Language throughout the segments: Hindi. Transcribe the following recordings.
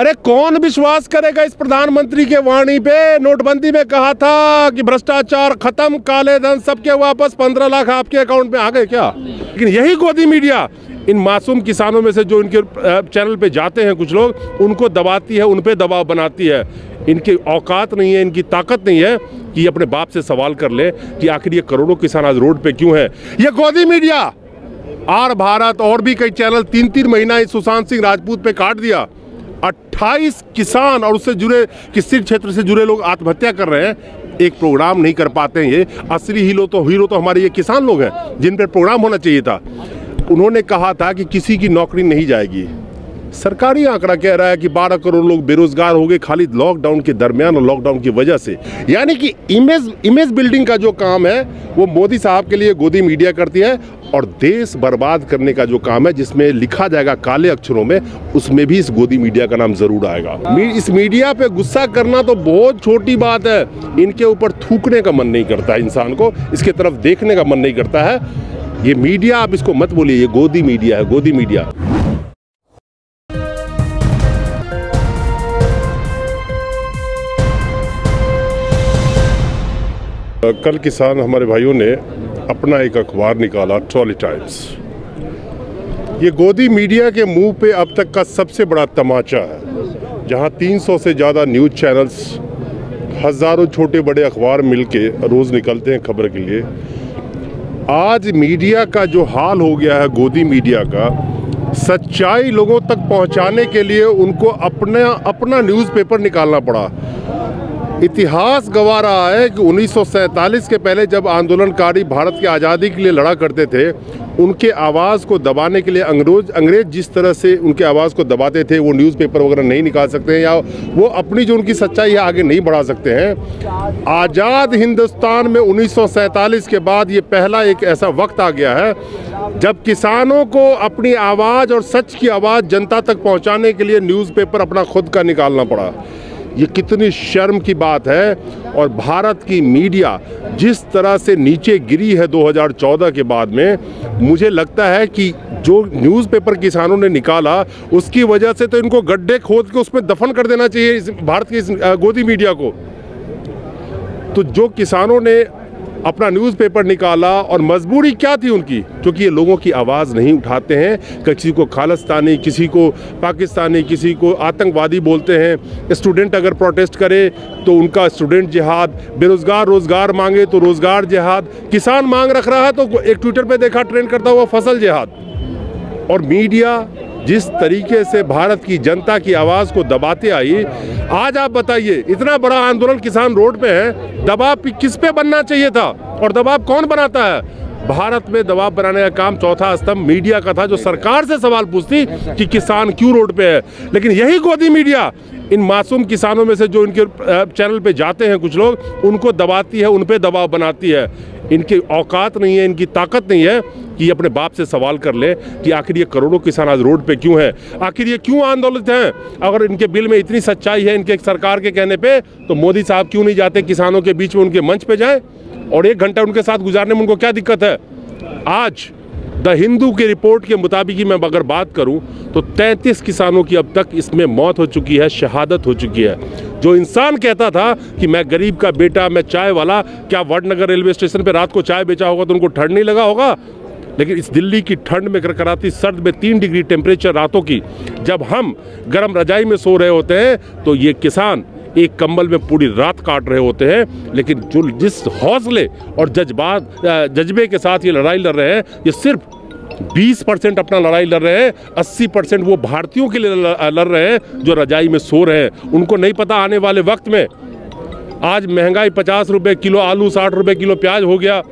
अरे कौन विश्वास करेगा इस प्रधानमंत्री के वाणी पे? नोटबंदी में कहा था कि भ्रष्टाचार खत्म, काले धन सबके वापस, 15 लाख आपके अकाउंट में आ गए क्या? लेकिन यही गोदी मीडिया इन मासूम किसानों में से जो इनके चैनल पे जाते हैं कुछ लोग, उनको दबाती है, उन पे दबाव बनाती है। इनकी औकात नहीं है, इनकी ताकत नहीं है कि ये अपने बाप से सवाल कर ले कि आखिर ये करोड़ों किसान आज रोड पे क्यों है। ये गोदी मीडिया आर भारत और भी कई चैनल 3-3 महीना इस सुशांत सिंह राजपूत पे काट दिया। 28 किसान और उससे जुड़े किसी क्षेत्र से जुड़े लोग आत्महत्या कर रहे हैं, एक प्रोग्राम नहीं कर पाते हैं। ये असली हीरो तो हमारे ये किसान लोग हैं जिन पर प्रोग्राम होना चाहिए था। उन्होंने कहा था कि किसी की नौकरी नहीं जाएगी। सरकारी आंकड़ा कह रहा है कि 12 करोड़ लोग बेरोजगार हो गए खाली लॉकडाउन के दरमियान और लॉकडाउन की वजह से। यानी कि इमेज बिल्डिंग का जो काम है वो मोदी साहब के लिए गोदी मीडिया करती है, और देश बर्बाद करने का जो काम है जिसमें लिखा जाएगा काले अक्षरों में, उसमें भी इस गोदी मीडिया का नाम जरूर आएगा। इस मीडिया पे गुस्सा करना तो बहुत छोटी बात है, इनके ऊपर थूकने का मन नहीं करता है इंसान को, इसके तरफ देखने का मन नहीं करता है। ये मीडिया, आप इसको मत बोलिए, ये गोदी मीडिया है, गोदी मीडिया। कल किसान हमारे भाइयों ने अपना एक अखबार निकाला, ट्रॉली टाइम्स। ये गोदी मीडिया के मुंह पे अब तक का सबसे बड़ा तमाचा है, जहां 300 से ज़्यादा न्यूज़ चैनल्स, हज़ारों छोटे बड़े अखबार मिलके रोज़ निकलते हैं खबर के लिए। आज मीडिया का जो हाल हो गया है, गोदी मीडिया का, सच्चाई लोगों तक पहुंचाने के लिए उनको अपना न्यूज़पेपर निकालना पड़ा। इतिहास गवाह रहा है कि 1947 के पहले जब आंदोलनकारी भारत की आज़ादी के लिए लड़ा करते थे, उनके आवाज़ को दबाने के लिए अंग्रेज जिस तरह से उनके आवाज़ को दबाते थे, वो न्यूज़पेपर वगैरह नहीं निकाल सकते हैं, या वो अपनी जो उनकी सच्चाई है आगे नहीं बढ़ा सकते हैं। आज़ाद हिंदुस्तान में 1947 के बाद ये पहला एक ऐसा वक्त आ गया है जब किसानों को अपनी आवाज़ और सच की आवाज़ जनता तक पहुँचाने के लिए न्यूज़पेपर अपना खुद का निकालना पड़ा। ये कितनी शर्म की बात है। और भारत की मीडिया जिस तरह से नीचे गिरी है 2014 के बाद में, मुझे लगता है कि जो न्यूज़पेपर किसानों ने निकाला उसकी वजह से तो इनको गड्ढे खोद के उसमें दफन कर देना चाहिए भारत की गोदी मीडिया को। तो जो किसानों ने अपना न्यूज़पेपर निकाला, और मजबूरी क्या थी उनकी, क्योंकि ये लोगों की आवाज़ नहीं उठाते हैं। किसी को खालिस्तानी, किसी को पाकिस्तानी, किसी को आतंकवादी बोलते हैं। स्टूडेंट अगर प्रोटेस्ट करे तो उनका स्टूडेंट जिहाद, बेरोज़गार रोज़गार मांगे तो रोज़गार जिहाद, किसान मांग रख रहा है तो एक ट्विटर पे देखा ट्रेंड करता हुआ फसल जिहाद। और मीडिया जिस तरीके से भारत की जनता की आवाज़ को दबाते आई, आज आप बताइए, इतना बड़ा आंदोलन किसान रोड पे है, दबाव किस पे बनना चाहिए था और दबाव कौन बनाता है? भारत में दबाव बनाने का काम चौथा स्तंभ मीडिया का था, जो सरकार से सवाल पूछती कि किसान क्यों रोड पे है। लेकिन यही गोदी मीडिया इन मासूम किसानों में से जो इनके चैनल पे जाते हैं कुछ लोग, उनको दबाती है, उन पे दबाव बनाती है। इनकी औकात नहीं है, इनकी ताकत नहीं है कि ये अपने बाप से सवाल कर ले कि आखिर ये करोड़ों किसान आज रोड पे क्यों हैं, आखिर ये क्यों आंदोलित हैं। अगर इनके बिल में इतनी सच्चाई है इनके सरकार के कहने पे, तो मोदी साहब क्यों नहीं जाते किसानों के बीच में, उनके मंच पे जाए और 1 घंटा उनके साथ गुजारने में उनको क्या दिक्कत है? आज द हिंदू के रिपोर्ट के मुताबिक ही मैं अगर बात करूं तो 33 किसानों की अब तक इसमें मौत हो चुकी है, शहादत हो चुकी है। जो इंसान कहता था कि मैं गरीब का बेटा, मैं चाय वाला, क्या वडनगर रेलवे स्टेशन पे रात को चाय बेचा होगा तो उनको ठंड नहीं लगा होगा? लेकिन इस दिल्ली की ठंड में, करकराती सर्द में 3 डिग्री टेम्परेचर रातों की, जब हम गर्म रजाई में सो रहे होते हैं तो ये किसान एक कंबल में पूरी रात काट रहे होते हैं। लेकिन जो जिस हौसले और जज्बे के साथ ये लड़ाई लड़ रहे हैं, ये सिर्फ 20% अपना लड़ाई लड़ रहे हैं, 80% वो भारतीयों के लिए लड़ रहे हैं जो रजाई में सो रहे हैं। उनको नहीं पता आने वाले वक्त में, आज महंगाई 50 रुपये किलो आलू, 60 रुपये किलो प्याज हो गया,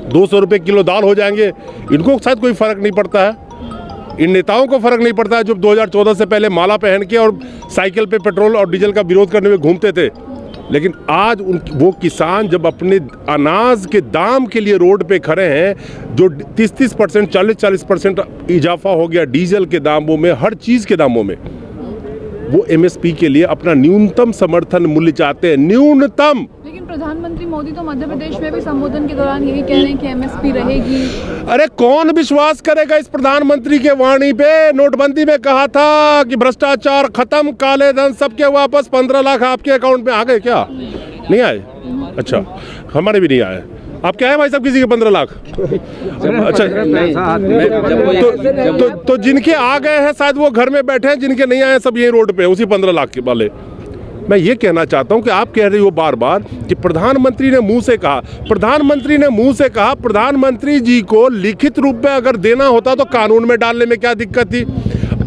200 रुपये किलो दाल हो जाएंगे। इनको शायद कोई फ़र्क नहीं पड़ता है, इन नेताओं को फ़र्क नहीं पड़ता है जो 2014 से पहले माला पहन के और साइकिल पे पेट्रोल और डीजल का विरोध करने में घूमते थे। लेकिन आज वो किसान जब अपने अनाज के दाम के लिए रोड पे खड़े हैं, जो 30% 40% इजाफा हो गया डीजल के दामों में, हर चीज़ के दामों में, वो MSP के लिए अपना न्यूनतम समर्थन मूल्य चाहते हैं, न्यूनतम। लेकिन प्रधानमंत्री प्रधानमंत्री मोदी तो मध्य प्रदेश में भी संबोधन के दौरान यही कह रहे हैं कि एमएसपी रहेगी। अरे कौन विश्वास करेगा इस प्रधानमंत्री के वाणी पे? नोटबंदी में कहा था कि भ्रष्टाचार खत्म, काले धन सबके वापस, 15 लाख आपके अकाउंट में आ गए क्या? नहीं आए? अच्छा, हमारे भी नहीं आए। आप क्या है भाई साहब, किसी के 15 लाख? अच्छा, तो जिनके आ गए हैं शायद वो घर में बैठे हैं, जिनके नहीं आए सब यही रोड पे, उसी 15 लाख के वाले। मैं ये कहना चाहता हूं कि आप कह रहे हो बार बार कि प्रधानमंत्री ने मुंह से कहा, प्रधानमंत्री जी को लिखित रूप में अगर देना होता तो कानून में डालने में क्या दिक्कत थी?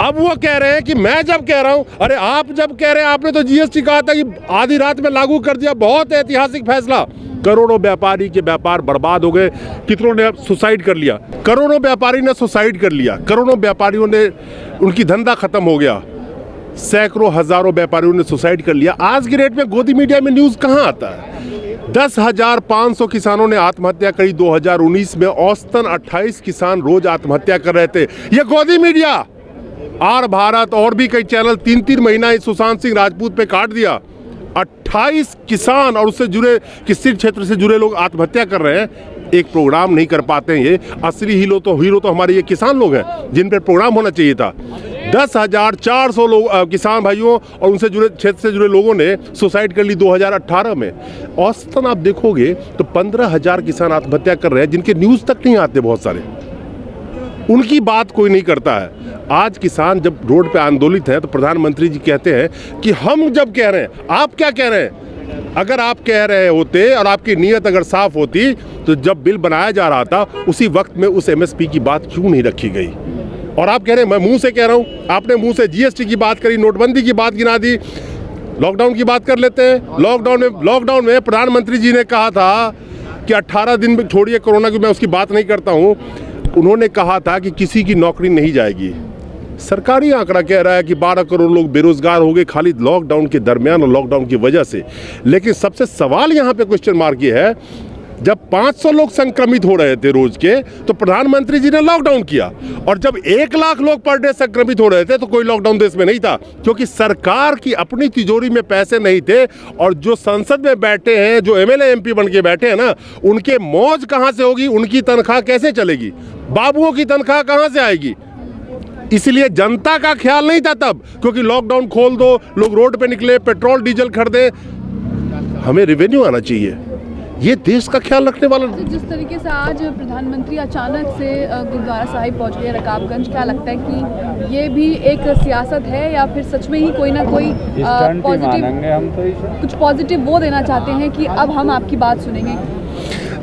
अब वो कह रहे हैं कि मैं जब कह रहा हूं, अरे आप जब कह रहे हैं, आपने तो जीएसटी कहा था कि आधी रात में लागू कर दिया, बहुत ऐतिहासिक फैसला। करोड़ों व्यापारी के व्यापार बर्बाद हो गए, कितनों ने सुसाइड कर लिया, करोड़ों व्यापारी ने सुसाइड कर लिया, करोड़ों व्यापारियों ने, उनकी धंधा खत्म हो गया, सैकड़ों हजारों व्यापारियों ने सुसाइड कर लिया। आज की डेट में गोदी मीडिया में न्यूज़ कहाँ आता है? 10,500 किसानों ने आत्महत्या करी 2019 में, औसतन 28 किसान रोज आत्महत्या कर रहे थे। ये गोदी मीडिया, आर भारत और भी कई चैनल 3-3 महीना इस सुशांत सिंह राजपूत पे काट दिया। 28 किसान और उससे जुड़े, किसी क्षेत्र से जुड़े लोग आत्महत्या कर रहे हैं, एक प्रोग्राम नहीं कर पाते हैं। ये असली हीरो तो हमारे ये किसान लोग हैं जिन पर प्रोग्राम होना चाहिए था। 10,400 लोग किसान भाइयों और उनसे जुड़े क्षेत्र से जुड़े लोगों ने सुसाइड कर ली 2018 में। औसतन आप देखोगे तो 15,000 किसान आत्महत्या कर रहे हैं, जिनके न्यूज़ तक नहीं आते, बहुत सारे, उनकी बात कोई नहीं करता है। आज किसान जब रोड पे आंदोलित हैं तो प्रधानमंत्री जी कहते हैं कि हम जब कह रहे हैं, आप क्या कह रहे हैं? अगर आप कह रहे होते और आपकी नीयत अगर साफ होती तो जब बिल बनाया जा रहा था उसी वक्त में उस एमएसपी की बात क्यों नहीं रखी गई? और आप कह रहे हैं मैं मुंह से कह रहा हूं, आपने मुंह से जीएसटी की बात करी, नोटबंदी की बात गिना दी, लॉकडाउन की बात कर लेते हैं। लॉकडाउन में प्रधानमंत्री जी ने कहा था कि 18 दिन में, छोड़िए कोरोना की, मैं उसकी बात नहीं करता हूं, उन्होंने कहा था कि किसी की नौकरी नहीं जाएगी। सरकारी आंकड़ा कह रहा है कि 12 करोड़ लोग बेरोजगार हो गए खाली लॉकडाउन के दरमियान और लॉकडाउन की वजह से। लेकिन सबसे सवाल यहाँ पे क्वेश्चन मार्क ये है, जब 500 लोग संक्रमित हो रहे थे रोज के तो प्रधानमंत्री जी ने लॉकडाउन किया, और जब 1 लाख लोग पर डे संक्रमित हो रहे थे तो कोई लॉकडाउन देश में नहीं था, क्योंकि सरकार की अपनी तिजोरी में पैसे नहीं थे। और जो संसद में बैठे हैं, जो एमएलए एमपी बन के बैठे हैं ना, उनके मौज कहाँ से होगी, उनकी तनख्वाह कैसे चलेगी, बाबुओं की तनख्वाह कहाँ से आएगी? इसलिए जनता का ख्याल नहीं था तब, क्योंकि लॉकडाउन खोल दो, लोग रोड पे निकले, पेट्रोल डीजल खरीदे, हमें रेवेन्यू आना चाहिए, ये देश का ख्याल रखने वाला। जिस तरीके से आज प्रधानमंत्री अचानक से गुरुद्वारा साहिब पहुंच गए रकाबगंज, क्या लगता है कि ये भी एक सियासत है या फिर सच में ही कोई ना कोई कुछ पॉजिटिव वो देना चाहते हैं कि अब हम आपकी बात सुनेंगे?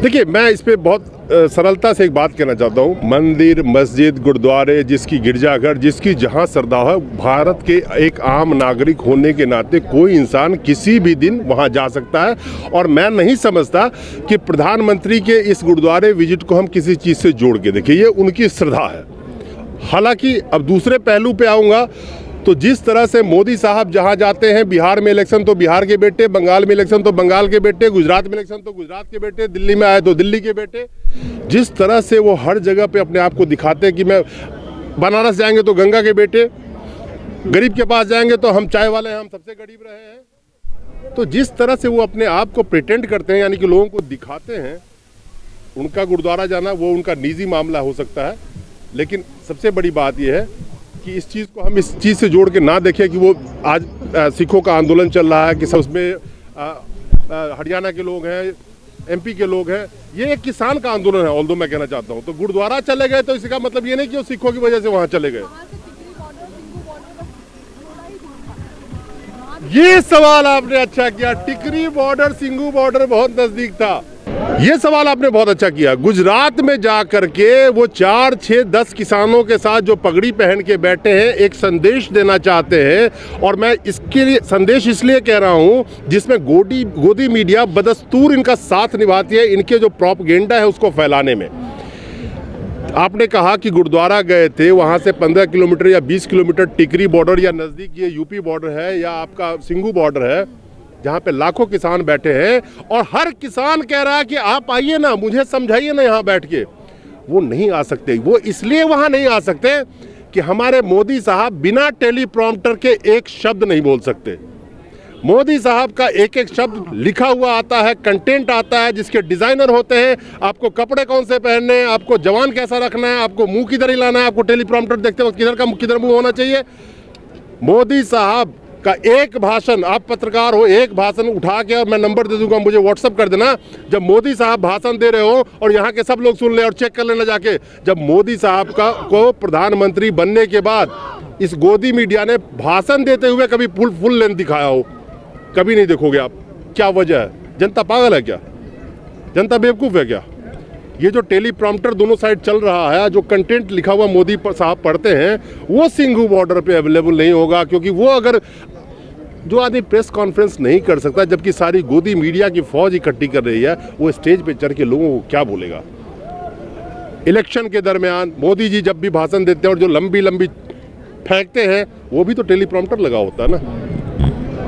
देखिए, मैं इस पे बहुत सरलता से एक बात कहना चाहता हूँ। मंदिर, मस्जिद, गुरुद्वारे, जिसकी गिरजाघर, जिसकी जहाँ श्रद्धा है, भारत के एक आम नागरिक होने के नाते कोई इंसान किसी भी दिन वहाँ जा सकता है। और मैं नहीं समझता कि प्रधानमंत्री के इस गुरुद्वारे विजिट को हम किसी चीज़ से जोड़ के देखें, ये उनकी श्रद्धा है। हालांकि अब दूसरे पहलू पे आऊँगा तो जिस तरह से मोदी साहब जहां जाते हैं, बिहार में इलेक्शन तो बिहार के बेटे, बंगाल में इलेक्शन तो बंगाल के बेटे, गुजरात में इलेक्शन तो गुजरात के बेटे, दिल्ली में आए तो दिल्ली के बेटे, जिस तरह से वो हर जगह पे अपने आप को दिखाते हैं कि मैं बनारस जाएंगे तो गंगा के बेटे, गरीब के पास जाएंगे तो हम चाय वाले हैं, हम सबसे गरीब रहे हैं। तो जिस तरह से वो अपने आप को प्रिटेंड करते हैं, यानी कि लोगों को दिखाते हैं, उनका गुरुद्वारा जाना वो उनका निजी मामला हो सकता है। लेकिन सबसे बड़ी बात यह है कि इस चीज़ को हम इस चीज़ से जोड़ के ना देखें कि वो आज सिखों का आंदोलन चल रहा है कि सब उसमें हरियाणा के लोग हैं, एमपी के लोग हैं, ये एक किसान का आंदोलन है। ऑल्दो मैं कहना चाहता हूँ, तो गुरुद्वारा चले गए तो इसका मतलब ये नहीं कि वो सिखों की वजह से वहाँ चले गए। ये सवाल आपने अच्छा किया, टिकरी बॉर्डर, सिंघू बॉर्डर बहुत नजदीक था, ये सवाल आपने बहुत अच्छा किया। गुजरात में जाकर के वो 4, 6, 10 किसानों के साथ जो पगड़ी पहन के बैठे हैं, एक संदेश देना चाहते हैं। और मैं इसके लिए संदेश इसलिए कह रहा हूं जिसमें गोदी मीडिया बदस्तूर इनका साथ निभाती है, इनके जो प्रोपेगेंडा है उसको फैलाने में। आपने कहा कि गुरुद्वारा गए थे, वहां से 15 किलोमीटर या 20 किलोमीटर टिकरी बॉर्डर या नज़दीक ये यूपी बॉर्डर है या आपका सिंघू बॉर्डर है, जहाँ पे लाखों किसान बैठे हैं, और हर किसान कह रहा है कि आप आइए ना, मुझे समझाइए ना यहाँ बैठ के। वो नहीं आ सकते। वो इसलिए वहाँ नहीं आ सकते कि हमारे मोदी साहब बिना टेलीप्रॉम्प्टर के एक शब्द नहीं बोल सकते। मोदी साहब का एक एक शब्द लिखा हुआ आता है, कंटेंट आता है, जिसके डिजाइनर होते हैं। आपको कपड़े कौन से पहनने हैं, आपको जवान कैसा रखना है, आपको मुंह किधर हिलाना है, आपको टेलीप्रॉम्प्टर देखते वक्त किधर का किधर मुंह होना चाहिए। मोदी साहब का एक भाषण, आप पत्रकार हो, एक भाषण उठा के, और मैं नंबर दे दूंगा, मुझे व्हाट्सअप कर देना, जब मोदी साहब भाषण दे रहे हो और यहाँ के सब लोग सुन ले और चेक कर लेना जाके, जब मोदी साहब को प्रधानमंत्री बनने के बाद इस गोदी मीडिया ने भाषण देते हुए कभी फुल लेंथ दिखाया हो, कभी नहीं देखोगे आप। क्या वजह है? जनता पागल है क्या? जनता बेवकूफ़ है क्या? ये जो टेलीप्रॉम्प्टर दोनों साइड चल रहा है, जो कंटेंट लिखा हुआ मोदी साहब पढ़ते हैं, वो सिंघू बॉर्डर पे अवेलेबल नहीं होगा, क्योंकि वो अगर जो आदमी प्रेस कॉन्फ्रेंस नहीं कर सकता, जबकि सारी गोदी मीडिया की फौज इकट्ठी कर रही है, वो स्टेज पे चढ़ के लोगों को क्या बोलेगा? इलेक्शन के दरमियान मोदी जी जब भी भाषण देते हैं और जो लंबी लंबी फेंकते हैं, वो भी तो टेलीप्रॉम्प्टर लगा होता है ना।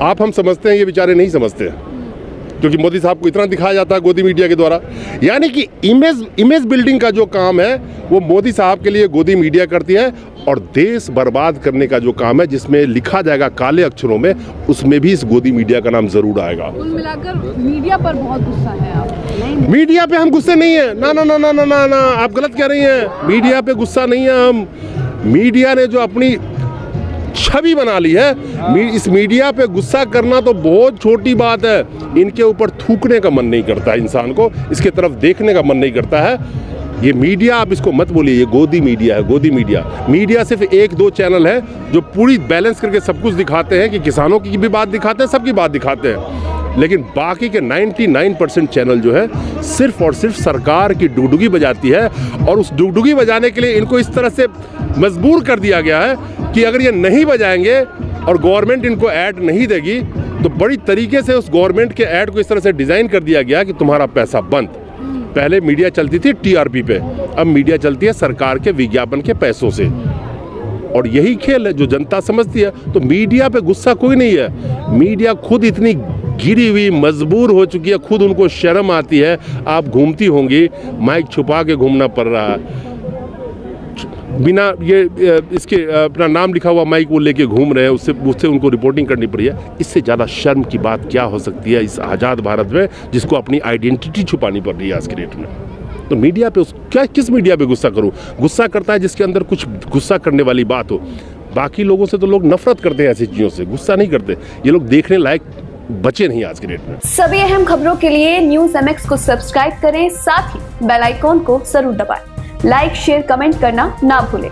आप हम समझते हैं, ये बेचारे नहीं समझते हैं, क्योंकि मोदी साहब को इतना दिखाया जाता है गोदी मीडिया के द्वारा। यानी कि इमेज बिल्डिंग का जो काम है वो मोदी साहब के लिए गोदी मीडिया करती है, और देश बर्बाद करने का जो काम है, जिसमें लिखा जाएगा काले अक्षरों में, उसमें भी इस गोदी मीडिया का नाम जरूर आएगा। कुल मिलाकर मीडिया पर बहुत गुस्सा है आप? मीडिया पे हम गुस्से नहीं है, ना ना ना ना ना ना ना, आप गलत कह रही हैं। मीडिया पे गुस्सा नहीं है हम। मीडिया ने जो अपनी छवि बना ली है, इस मीडिया पे गुस्सा करना तो बहुत छोटी बात है। इनके ऊपर थूकने का मन नहीं करता इंसान को, इसके तरफ देखने का मन नहीं करता है। ये मीडिया, आप इसको मत बोलिए, ये गोदी मीडिया है, गोदी मीडिया। मीडिया सिर्फ एक दो चैनल है जो पूरी बैलेंस करके सब कुछ दिखाते हैं, कि किसानों की भी बात दिखाते हैं, सबकी बात दिखाते हैं, लेकिन बाकी के 99% चैनल जो है सिर्फ और सिर्फ सरकार की डुगडुगी बजाती है। और उस डुगडुगी बजाने के लिए इनको इस तरह से मजबूर कर दिया गया है कि अगर ये नहीं बजाएंगे और गवर्नमेंट इनको ऐड नहीं देगी, तो बड़ी तरीके से उस गवर्नमेंट के ऐड को इस तरह से डिज़ाइन कर दिया गया कि तुम्हारा पैसा बंद। पहले मीडिया चलती थी टीआरपी पे, अब मीडिया चलती है सरकार के विज्ञापन के पैसों से, और यही खेल है जो जनता समझती है। तो मीडिया पे गुस्सा कोई नहीं है। मीडिया खुद इतनी गिरी हुई, मजबूर हो चुकी है, खुद उनको शर्म आती है। आप घूमती होंगी, माइक छुपा के घूमना पड़ रहा है, बिना ये इसके अपना नाम लिखा हुआ माइक वो लेके घूम रहे हैं, उससे उनको रिपोर्टिंग करनी पड़ी है। इससे ज़्यादा शर्म की बात क्या हो सकती है इस आज़ाद भारत में, जिसको अपनी आइडेंटिटी छुपानी पड़ रही है आज के डेट में। तो मीडिया पे किस मीडिया पे गुस्सा करूं? गुस्सा करता है जिसके अंदर कुछ गुस्सा करने वाली बात हो। बाकी लोगों से तो लोग नफरत करते हैं, ऐसी चीज़ों से गुस्सा नहीं करते। ये लोग देखने लायक बचे नहीं आज के डेट में। सभी अहम खबरों के लिए न्यूज़ MX को सब्सक्राइब करें, साथ ही बेल आइकॉन को जरूर दबाएं। लाइक, शेयर, कमेंट करना ना भूलें।